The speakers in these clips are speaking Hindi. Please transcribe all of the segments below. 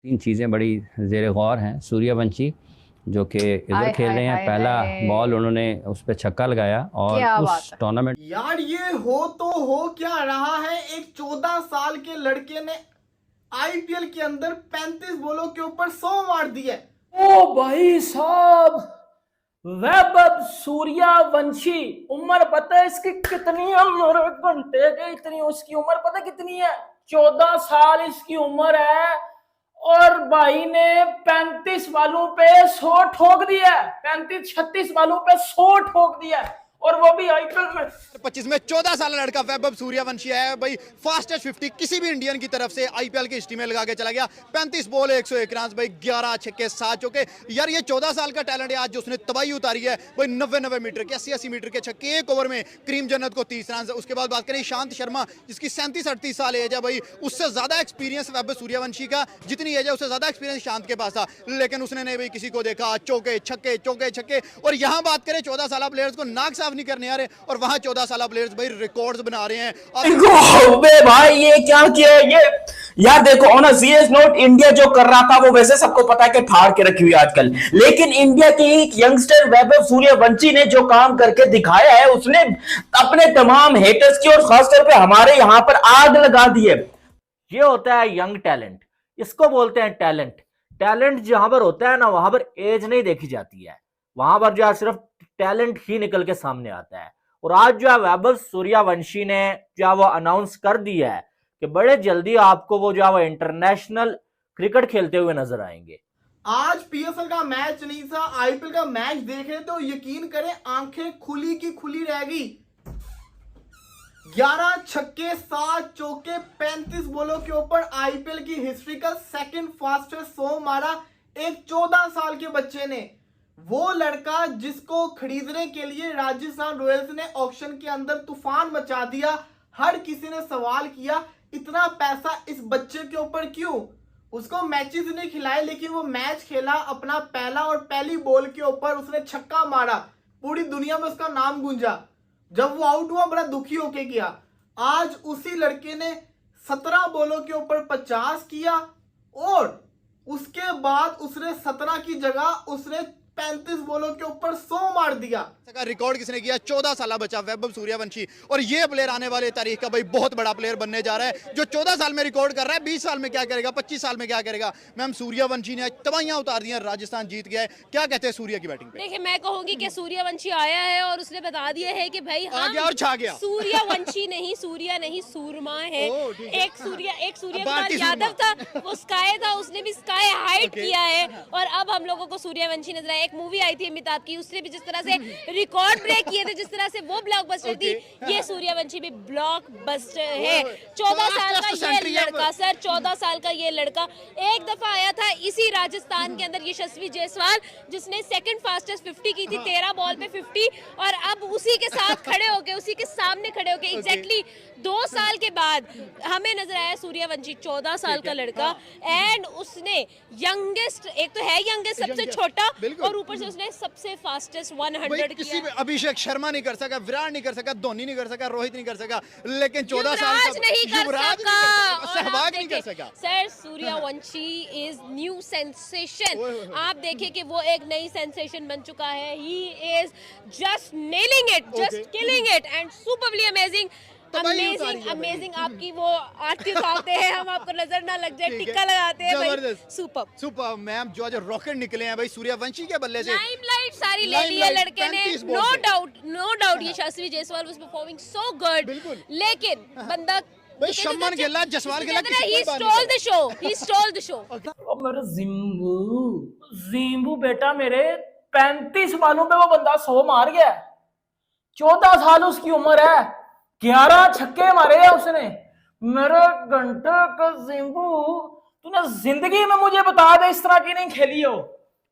तीन चीज़ें बड़ी ज़ेर गौर हैं। सूर्यवंशी जो कि इधर हाय खेल हाय रहे हैं, हाय पहला हाय। बॉल उन्होंने उस पर छक्का लगाया और क्या बात उस है। टूर्नामेंट यार ये हो क्या रहा है। एक 14 साल के लड़के ने आईपीएल के अंदर 35 बॉलों के ऊपर 100 मार दिए। ओ भाई साहब, वैभव सूर्यवंशी, उम्र पता है इसकी कितनी है? मेरे घंटे के इतनी उसकी उम्र पता कितनी है? 14 साल इसकी उम्र है और भाई ने 35 बालों पे 100 ठोक दिया। 35-36 बालों पे 100 ठोक दिया और वो भी आईपीएल में। 25 में 14 साल लड़का वैभव सूर्यवंशी है भाई, फास्टेस्ट 50 किसी भी इंडियन की तरफ से आईपीएल की हिस्ट्री में लगा के चला गया। 35 बॉल 101 रन भाई, 11 छक्के 7 चौके। यार ये 14 साल का टैलेंट है आज जो उसने तबाही उतारी है भाई। 90 मीटर के 80 मीटर के छक्के एक ओवर में। करीम जन्नत को 30 रन। उसके बाद बात करें शांत शर्मा जिसकी 37-38 साल एज है भाई, उससे ज्यादा एक्सपीरियंस वैभव सूर्यवंशी का, जितनी एज है उससे ज्यादा एक्सपीरियंस शांत के पास था, लेकिन उसने नहीं भाई किसी को देखा। चौके छक्के चौके छक्के। और यहां बात करें 14 साल प्लेयर्स को नाक साफ नहीं करने आ रहे और वहां 14 साल प्लेयर्स भाई रिकॉर्ड्स बना रहे हैं। बे भाई ये क्या किया है ये? यार देखो, on a serious note, India जो कर रहा था वो वैसे सबको पता है कि फाड़ के रखी हुई आजकल, लेकिन इंडिया के एक यंगस्टर वैभव सूर्यवंशी ने जो काम करके दिखाया है, उसने अपने तमाम हेटर्स की और खासतौर पे हमारे यहां पर आग लगा दी है। ये होता है यंग टैलेंट, इसको बोलते हैं टैलेंट। टैलेंट जहां पर होता है ना, वहां पर एज नहीं देखी जाती है, वहां पर जो है सिर्फ टैलेंट ही निकल के सामने आता है। और आज जो है वैभव सूर्यवंशी ने जो है वो अनाउंस कर दिया है कि बड़े जल्दी आपको वो जो है वो इंटरनेशनल क्रिकेट खेलते हुए नजर आएंगे। आज पीएसएल का मैच नहीं था, आईपीएल का मैच देख रहे तो यकीन करें आंखें खुली की खुली रहेगी। 11 छक्के 7 चौके 35 बॉलों के ऊपर आईपीएल की हिस्ट्री का सेकंड फास्टेस्ट 100 मारा एक 14 साल के बच्चे ने। वो लड़का जिसको खरीदने के लिए राजस्थान रॉयल्स ने ऑक्शन के अंदर तूफान मचा दिया। हर किसी ने सवाल किया इतना पैसा इस बच्चे के ऊपर क्यों। उसको मैचेस नहीं खिलाए, लेकिन वो मैच खेला, अपना पहला और पहली बॉल के ऊपर उसने छक्का मारा, पूरी दुनिया में उसका नाम गूंजा। जब वो आउट हुआ बड़ा दुखी होके गया। आज उसी लड़के ने 17 बॉलों के ऊपर 50 किया और उसके बाद उसने 17 की जगह उसने 35 बॉलों के ऊपर 100 मार दिया। रिकॉर्ड किसने किया? 14 साल बचा वैभव सूर्यवंशी। और ये प्लेयर आने वाले तारीख का भाई बहुत बड़ा प्लेयर बनने जा रहा है। जो 14 साल में रिकॉर्ड कर रहा है, 20 साल में क्या करेगा, 25 साल में क्या करेगा। मैम सूर्यवंशी ने तबाहियां उतार दी हैं, राजस्थान जीत गया है। क्या कहते हैं सूर्य की बैटिंग पे? देखिए, मैं कहूंगी कि सूर्यवंशी आया है और उसने बता दिया है कि भाई आ गया और छा गया। सूर्यवंशी नहीं, सूर्या नहीं, सूरमा है। एक सूर्य कुमार भारतीय यादव था, वो स्काई था, उसने भी स्काई हाइट किया है। और अब हम लोगों को सूर्यवंशी नजर आया। एक मूवी आई थी अमिताभ की, उसने भी जिस तरह से रिकॉर्ड ब्रेक किए थे, जिस तरह से वो ब्लॉकबस्टर थी, ये सूर्यवंशी भी ब्लॉकबस्टर है। 14 साल का ये लड़का, सर 14 साल का ये लड़का एक दफा आया था इसी राजस्थान के अंदर, यशस्वी जायसवाल, जिसने सेकंड फास्टेस्ट 50 की थी, 13 बॉल पे 50। और अब उसी के साथ खड़े होके, उसी के सामने खड़े होके एग्जैक्टली 2 साल के बाद हमें नजर आया सूर्यवंशी, 14 साल का लड़का। एंड उसने यंगेस्ट, एक तो है यंगेस्ट, सबसे छोटा, और ऊपर से उसने सबसे फास्टेस्ट 100 किसी किया। अभिषेक शर्मा नहीं कर सका, विराट नहीं कर सका, धोनी नहीं कर सका, रोहित नहीं कर सका, लेकिन 14 साल युवराज नहीं कर सका, सहवाग नहीं कर सका। Sir Suryavanshi is new sensation. आप देखिए कि वो एक नई सेंसेशन बन चुका है। He is just nailing it, just killing it and superly amazing. Amazing आपकी वो आरती उतारते हैं, हम आपको नजर ना लग जाए, टिक्का लगाते हैं भाई। सुपर मैम, जो आज रॉकेट निकले हैं भाई सूर्यवंशी के बल्ले से, लाइमलाइट सारी ले ली है लड़के ने। नो डाउट ये Yashasvi Jaiswal was performing so good, लेकिन बंदा शम्मन गिला, जसवाल गिला, he stole the show। अब मेरे जिम्बू बेटा, मेरे 35 बालों पे वो बंदा 100 मार गया। 14 साल उसकी उम्र है, 11 छक्के मारे हैं उसने। मेरे घंटे का जिम्बू, तूने जिंदगी में मुझे बता दे इस तरह की नहीं खेली हो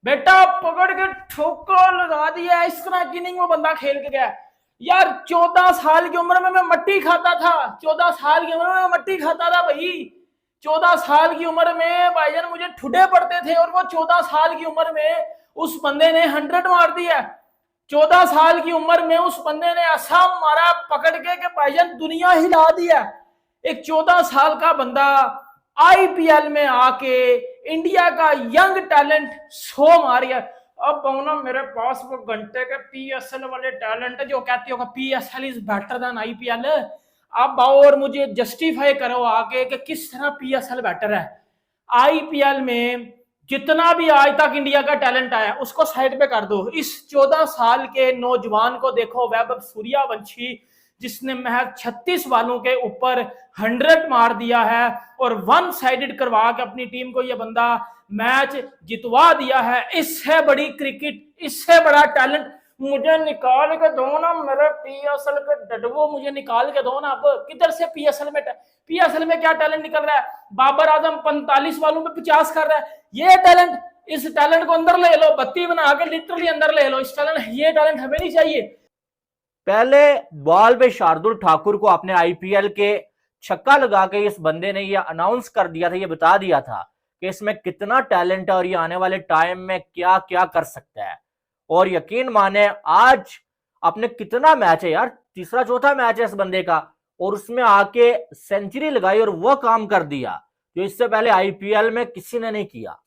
बेटा। पकड़ के ठोका लगा दिया, इस तरह की नहीं वो बंदा खेल के गया। यार 14 साल की उम्र में मैं मट्टी खाता था, 14 साल की उम्र में मैं मट्टी खाता था भाई। 14 साल की उम्र में भाईजान मुझे ठुडे पड़ते थे, और वो 14 साल की उम्र में उस बंदे ने 100 मार दिया। 14 साल की उम्र में उस बंदे ने ऐसा मारा पकड़ के कि भाईजान दुनिया हिला दिया। एक 14 साल का बंदा आईपीएल में आके इंडिया का यंग टैलेंट 100 मार गया। अब ना मेरे पास वो घंटे के पीएसएल वाले टैलेंट जो कहते हो PSL is better than IPL. अब और मुझे जस्टिफाई करो आगे कि किस तरह पीएसएल बेटर है। आईपीएल में जितना भी आज तक इंडिया का टैलेंट आया उसको साइड पे कर दो। इस 14 साल के नौजवान को देखो, वैभव सूर्यवंशी, जिसने महज 36 बालों के ऊपर 100 मार दिया है और वन साइडेड करवा के अपनी टीम को यह बंदा मैच जितवा दिया है। इससे बड़ी क्रिकेट, इससे बड़ा टैलेंट मुझे निकाल के दो ना, मेरे पीएसएल के डडवो मुझे निकाल के दो ना। अब किधर से पीएसएल में क्या टैलेंट निकल रहा है? बाबर आजम 45 बालों पे 50 कर रहा है। ये टैलेंट, इस टैलेंट को अंदर ले लो, बत्ती बना के लिटरली अंदर ले लो। ये टैलेंट हमें नहीं चाहिए। पहले बॉल पे शार्दुल ठाकुर को अपने आईपीएल के छक्का लगा के इस बंदे ने ये अनाउंस कर दिया था, ये बता दिया था कि इसमें कितना टैलेंट है और ये आने वाले टाइम में क्या क्या कर सकता है। और यकीन माने आज अपने कितना मैच है यार, तीसरा चौथा मैच है इस बंदे का, और उसमें आके सेंचुरी लगाई और वो काम कर दिया जो इससे पहले आईपीएल में किसी ने नहीं किया।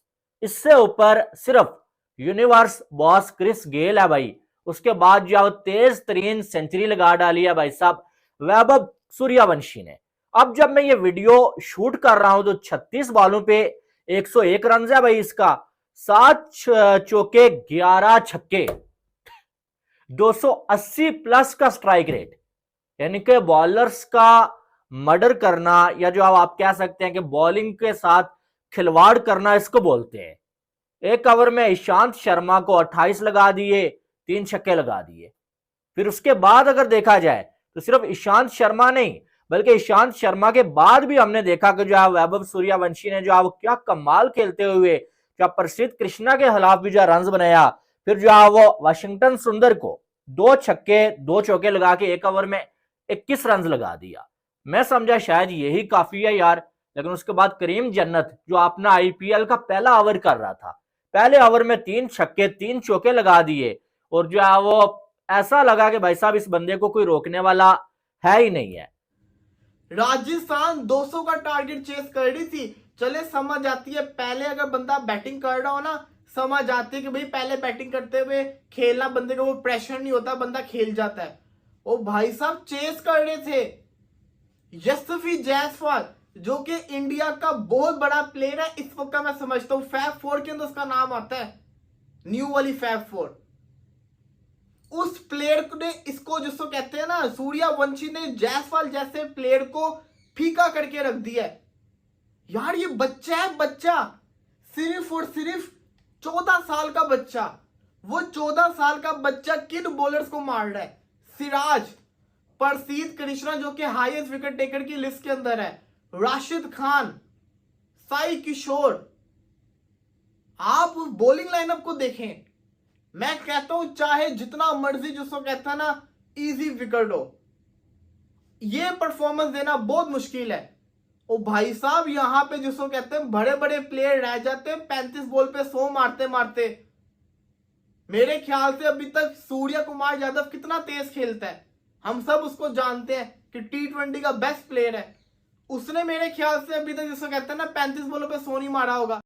इससे ऊपर सिर्फ यूनिवर्स बॉस क्रिस गेल है भाई। उसके बाद जो तेज तरीन सेंचुरी लगा डाली है भाई साहब वैभव सूर्यवंशी ने। अब जब मैं ये वीडियो शूट कर रहा हूं तो 36 बॉलों पे 101 रन है भाई इसका, 7 चौके 11 छक्के, 280 प्लस का स्ट्राइक रेट, यानी कि बॉलर्स का मर्डर करना, या जो आप कह सकते हैं कि बॉलिंग के साथ खिलवाड़ करना इसको बोलते हैं। एक ओवर में ईशांत शर्मा को 28 लगा दिए, 3 छक्के लगा दिए। फिर उसके बाद अगर देखा जाए तो सिर्फ ईशांत शर्मा नहीं बल्कि ईशांत शर्मा के बाद भी हमने देखा कि जो है वैभव सूर्यवंशी ने जो है वो क्या कमाल खेलते हुए जो प्रसिद्ध कृष्णा के खिलाफ भी जो रन बनाया। फिर जो है वो वाशिंगटन सुंदर को 2 छक्के 2 चौके लगा के एक ओवर में 21 रन लगा दिया। मैं समझा शायद यही काफी है यार, लेकिन उसके बाद करीम जन्नत जो अपना आईपीएल का पहला ओवर कर रहा था, पहले ओवर में 3 छक्के 3 चौके लगा दिए और जो है वो ऐसा लगा कि भाई साहब इस बंदे को कोई रोकने वाला है ही नहीं है। राजस्थान 200 का टारगेट चेस कर रही थी, चले समझ आती है। पहले अगर बंदा बैटिंग कर रहा हो ना, समझ आती है कि भाई पहले बैटिंग करते हुए खेलना, बंदे को वो प्रेशर नहीं होता, बंदा खेल जाता है। ओ भाई साहब चेस कर रहे थे यशस्वी जायसवाल जो कि इंडिया का बहुत बड़ा प्लेयर है इस वक्त का, मैं समझता हूं फैब 4 के अंदर उसका नाम आता है, न्यू वाली फैब 4। उस प्लेयर ने इसको जिसको कहते हैं ना, सूर्यवंशी ने जायसवाल जैसे प्लेयर को फीका करके रख दिया है यार। ये बच्चा है, बच्चा, सिर्फ और सिर्फ 14 साल का बच्चा। वो 14 साल का बच्चा किन बॉलर्स को मार रहा है? सिराज, प्रसिद्ध कृष्णा जो कि हाईएस्ट विकेट टेकर की लिस्ट के अंदर है, राशिद खान, साई किशोर। आप बॉलिंग लाइनअप को देखें, मैं कहता हूं चाहे जितना मर्जी जिसको कहता है ना इजी विकेट हो, ये परफॉर्मेंस देना बहुत मुश्किल है। ओ भाई साहब यहां पे जिसको कहते हैं बड़े बड़े प्लेयर रह जाते हैं 35 बॉल पे 100 मारते मारते। मेरे ख्याल से अभी तक सूर्य कुमार यादव कितना तेज खेलता है, हम सब उसको जानते हैं कि T20 का बेस्ट प्लेयर है। उसने मेरे ख्याल से अभी तक जिसको कहते हैं ना 35 बॉलों पे 100 नहीं मारा होगा।